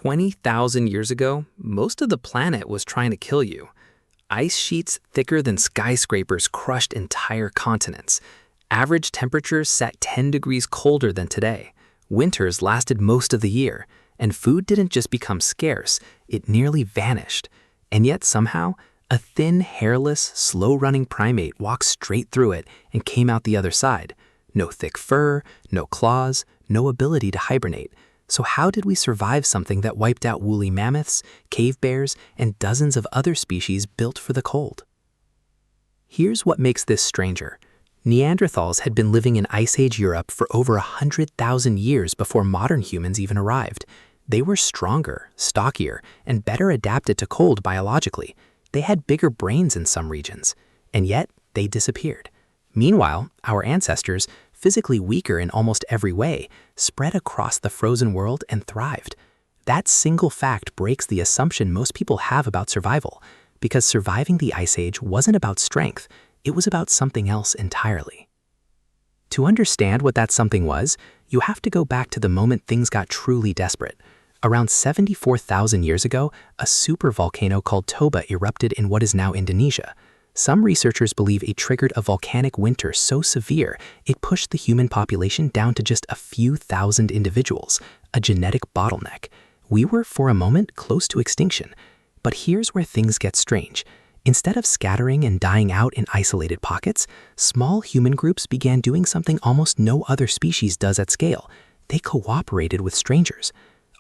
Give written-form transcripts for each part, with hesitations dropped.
20,000 years ago, most of the planet was trying to kill you. Ice sheets thicker than skyscrapers crushed entire continents. Average temperatures sat 10 degrees colder than today. Winters lasted most of the year, and food didn't just become scarce, it nearly vanished. And yet somehow, a thin, hairless, slow-running primate walked straight through it and came out the other side. No thick fur, no claws, no ability to hibernate. So how did we survive something that wiped out woolly mammoths, cave bears, and dozens of other species built for the cold? Here's what makes this stranger. Neanderthals had been living in Ice Age Europe for over 100,000 years before modern humans even arrived. They were stronger, stockier, and better adapted to cold biologically. They had bigger brains in some regions, and yet they disappeared. Meanwhile, our ancestors, physically weaker in almost every way, spread across the frozen world and thrived. That single fact breaks the assumption most people have about survival, because surviving the Ice Age wasn't about strength, it was about something else entirely. To understand what that something was, you have to go back to the moment things got truly desperate. Around 74,000 years ago, a supervolcano called Toba erupted in what is now Indonesia. Some researchers believe it triggered a volcanic winter so severe it pushed the human population down to just a few thousand individuals, a genetic bottleneck. We were, for a moment, close to extinction. But here's where things get strange. Instead of scattering and dying out in isolated pockets, small human groups began doing something almost no other species does at scale. They cooperated with strangers.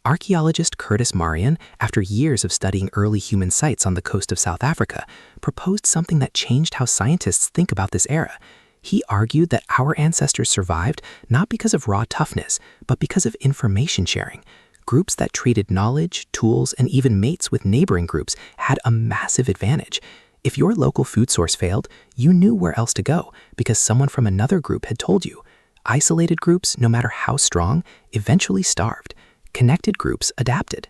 Archaeologist Curtis Marion, after years of studying early human sites on the coast of South Africa, proposed something that changed how scientists think about this era. He argued that our ancestors survived not because of raw toughness, but because of information sharing. Groups that traded knowledge, tools, and even mates with neighboring groups had a massive advantage. If your local food source failed, you knew where else to go because someone from another group had told you. Isolated groups, no matter how strong, eventually starved. Connected groups adapted.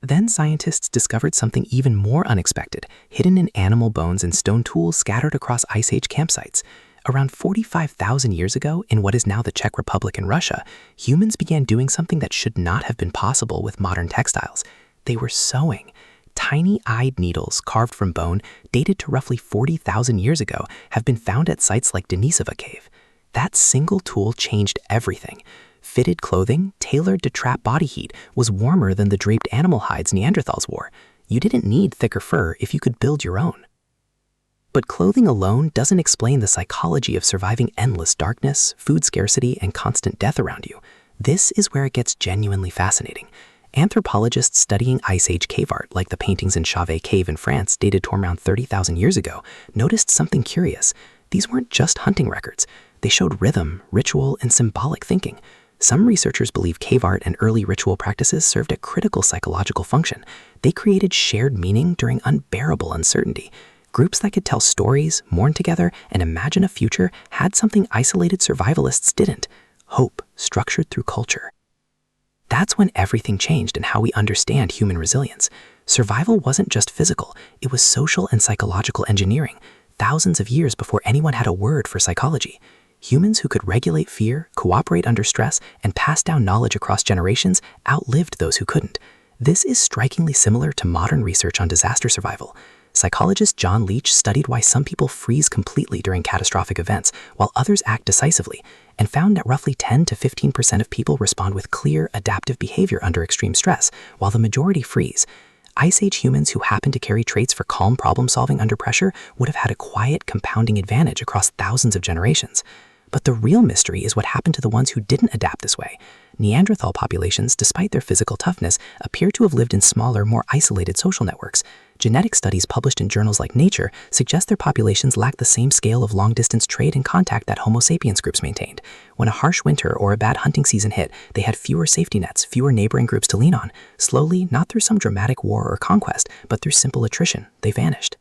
Then scientists discovered something even more unexpected, hidden in animal bones and stone tools scattered across Ice Age campsites. Around 45,000 years ago, in what is now the Czech Republic and Russia, humans began doing something that should not have been possible with modern textiles. They were sewing. Tiny-eyed needles carved from bone, dated to roughly 40,000 years ago, have been found at sites like Denisova Cave. That single tool changed everything. Fitted clothing, tailored to trap body heat, was warmer than the draped animal hides Neanderthals wore. You didn't need thicker fur if you could build your own. But clothing alone doesn't explain the psychology of surviving endless darkness, food scarcity, and constant death around you. This is where it gets genuinely fascinating. Anthropologists studying Ice Age cave art, like the paintings in Chauvet Cave in France dated to around 30,000 years ago, noticed something curious. These weren't just hunting records. They showed rhythm, ritual, and symbolic thinking. Some researchers believe cave art and early ritual practices served a critical psychological function. They created shared meaning during unbearable uncertainty. Groups that could tell stories, mourn together, and imagine a future had something isolated survivalists didn't: hope structured through culture. That's when everything changed in how we understand human resilience. Survival wasn't just physical, it was social and psychological engineering, thousands of years before anyone had a word for psychology. Humans who could regulate fear, cooperate under stress, and pass down knowledge across generations outlived those who couldn't. This is strikingly similar to modern research on disaster survival. Psychologist John Leach studied why some people freeze completely during catastrophic events, while others act decisively, and found that roughly 10 to 15% of people respond with clear, adaptive behavior under extreme stress, while the majority freeze. Ice Age humans who happen to carry traits for calm problem-solving under pressure would have had a quiet, compounding advantage across thousands of generations. But the real mystery is what happened to the ones who didn't adapt this way. Neanderthal populations, despite their physical toughness, appear to have lived in smaller, more isolated social networks. Genetic studies published in journals like Nature suggest their populations lack the same scale of long-distance trade and contact that Homo sapiens groups maintained. When a harsh winter or a bad hunting season hit, they had fewer safety nets, fewer neighboring groups to lean on. Slowly, not through some dramatic war or conquest, but through simple attrition, they vanished.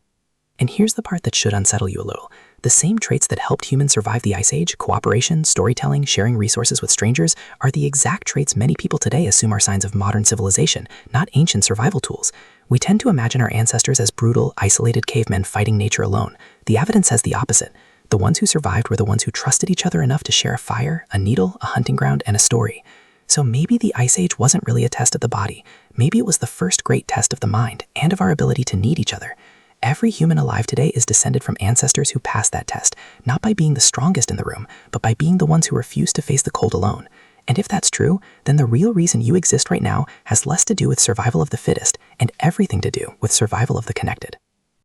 And here's the part that should unsettle you a little. The same traits that helped humans survive the Ice Age, cooperation, storytelling, sharing resources with strangers, are the exact traits many people today assume are signs of modern civilization, not ancient survival tools. We tend to imagine our ancestors as brutal, isolated cavemen fighting nature alone. The evidence says the opposite. The ones who survived were the ones who trusted each other enough to share a fire, a needle, a hunting ground, and a story. So maybe the Ice Age wasn't really a test of the body. Maybe it was the first great test of the mind and of our ability to need each other. Every human alive today is descended from ancestors who passed that test, not by being the strongest in the room, but by being the ones who refused to face the cold alone. And if that's true, then the real reason you exist right now has less to do with survival of the fittest and everything to do with survival of the connected.